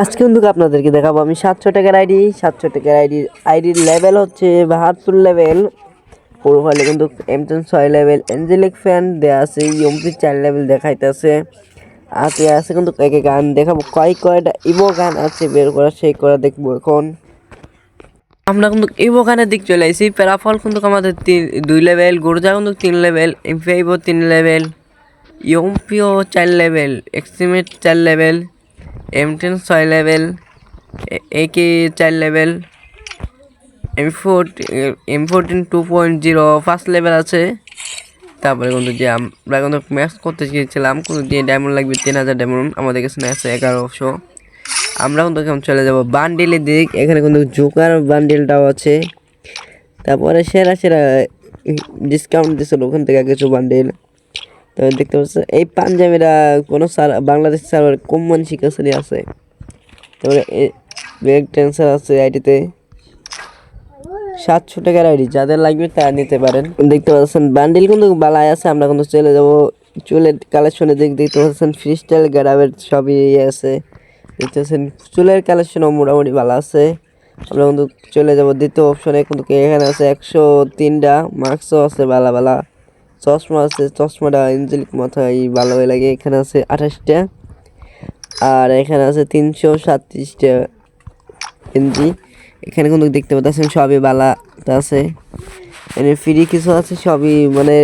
আজকে কিন্তু আপনাদেরকে দেখাবো আমি 700 টাকার আইডি। 700 টাকার আইডির লেভেল হচ্ছে 72 লেভেল। প্রোফাইলে কিন্তু M10 6 লেভেল এঞ্জেলিক ফ্যান দেওয়া আছে, ইউএমপি 4 লেভেল দেখাইতেছে। আগে আছে কিন্তু একে গান দেখাবো, কয়টা ইভো গান আছে বের করা, সেই করা দেখবো এখন। আমরা কিন্তু ইভো গানের দিক চলে আসি। প্যারাফল কিন্তু আমাদের 2 লেভেল, গোরজা কিন্তু 3 লেভেল, এমফিআইভো 3 লেভেল, ইউএমপিও 4 লেভেল, এক্সট্রিমেট 4 level, M10 6 level, AK 4 level, M14 2.0 first level আছে। তারপরে কিন্তু যে আমরা কিন্তু ম্যাক্স করতে গিয়েছিলাম, কিন্তু যে ডায়মন্ড লাগবে 3000 ডায়মন্ড, আমাদের কাছে আছে 1100। আমরা কিন্তু এখন চলে যাব বান্ডিলের দিক। এখানে কিন্তু জোকার বান্ডিলটাও আছে। তারপরে সেরা সেরা ডিসকাউন্ট দিয়েছিল ওখান থেকে কিছু বান্ডিল। তো দেখতে পাচ্ছেন এই পাঞ্জাবিরা কোনো বাংলাদেশ সার্ভার কম মানসিক আছে। তারপরে ব্রেক ট্রান্সফার আছে আইডিতে। 700 টাকার আইডি, যাদের লাগবে তারা নিতে পারেন। দেখতে পাচ্ছেন বান্ডিল কিন্তু বালাই আছে। আমরা কিন্তু চলে যাব চুলের কালেকশনের দিক। দেখতে পাচ্ছেন ফ্রি স্টাইল গ্যারাবের সবই আছে। দেখতে পাচ্ছেন চুলের কালেকশনও মোটামুটি ভালো আছে। আমরা কিন্তু চলে যাব দ্বিতীয় অপশনে। কিন্তু এখানে আছে 103টা মাস্কও আছে, ভালো ভালো চশমা আছে। চশমাটা এঞ্জেলিক মাথায় ভালো লাগে। এখানে আছে 28টা, আর এখানে আছে 337টা এনজি। এখানে কিন্তু দেখতে পাচ্ছেন সবই বালা আছে। এখানে ফ্রি কিছু আছে, সবই মানে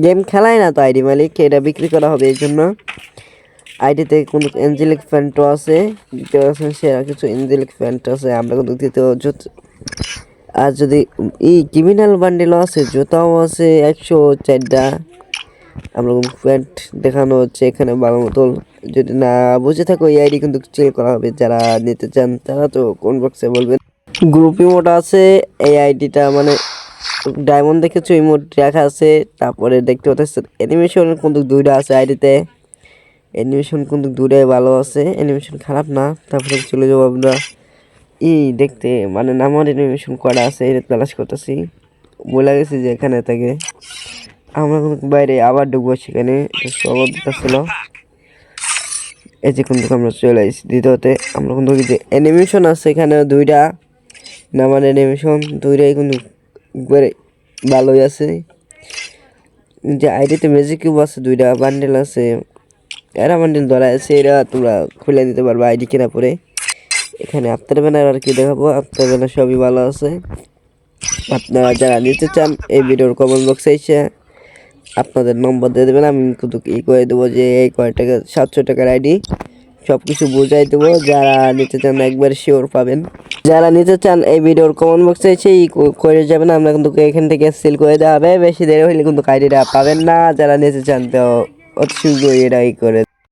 গেম খেলায় না তো আইডি মালিক, এটা বিক্রি করা হবে এই জন্য। আইডিতে কিন্তু এঞ্জেলিক ফ্যান্টও আছে, দেখতে পাচ্ছেন সেরা কিছু এঞ্জেলিক ফ্যান্ট আছে। আমরা কিন্তু দ্বিতীয় আর যদি ক্রিমিনাল বান্ডেলও আছে, জুতাও আছে 104টা। আমরা প্যান্ট দেখানো হচ্ছে এখানে ভালো মতো। যদি না বুঝে থাকো এই আইডি কিন্তু চেক করা হবে। যারা নিতে চান তারা তো কোন বক্সে বলবেন। গ্রুপ ইমোট আছে এই আইডিটা, মানে ডায়মন্ড দেখেছো ইমোট রাখা আছে। তারপরে দেখতে পাচ্ছেন অ্যানিমেশন কিন্তু 2টা আছে আইডিতে। অ্যানিমেশন কিন্তু 2টাই ভালো আছে, অ্যানিমেশন খারাপ না। তারপরে চলে যাবো আমরা দেখতে, মানে নামার অ্যানিমেশন করা আছে, এটা তালাশ করতেছি। বলে গেছি যে এখানে থেকে আমরা কিন্তু বাইরে আবার ঢুকবো, সেখানে সবার ছিল। এই যে কিন্তু আমরা চলে আসছি দ্বিতীয়তে। আমরা কিন্তু অ্যানিমেশন আছে এখানে 2টা, নামার অ্যানিমেশন 2টাই কিন্তু একবারে ভালোই আছে। যে আইডিতে ম্যাজিক কিউব আছে 2টা, বান্ডেল আছে, এরা বান্ডেল ধরা আছে, এরা তোমরা খুলে নিতে পারবে আইডি কেনা পরে। এখানে আফটার ব্যানার আর কি দেখাবো, আফটার ব্যানার সবই ভালো আছে। আপনারা যারা নিতে চান এই ভিডিওর কমেন্ট বক্সে এসে আপনাদের নম্বর দিয়ে দেবেন, আমি কিন্তু করে দেবো যে এই কয় টাকা 700 টাকার আইডি সব কিছু বুঝাই দেবো। যারা নিতে চান একবার শিওর পাবেন। যারা নিতে চান এই ভিডিওর কমেন্ট বক্সে এসে করে যাবেন, আমরা কিন্তু এখান থেকে সেল করে দেওয়া হবে। বেশি দেরি হলে কিন্তু আইডিটা পাবেন না। যারা নিতে চান তো অতি শীঘ্রই এটা করে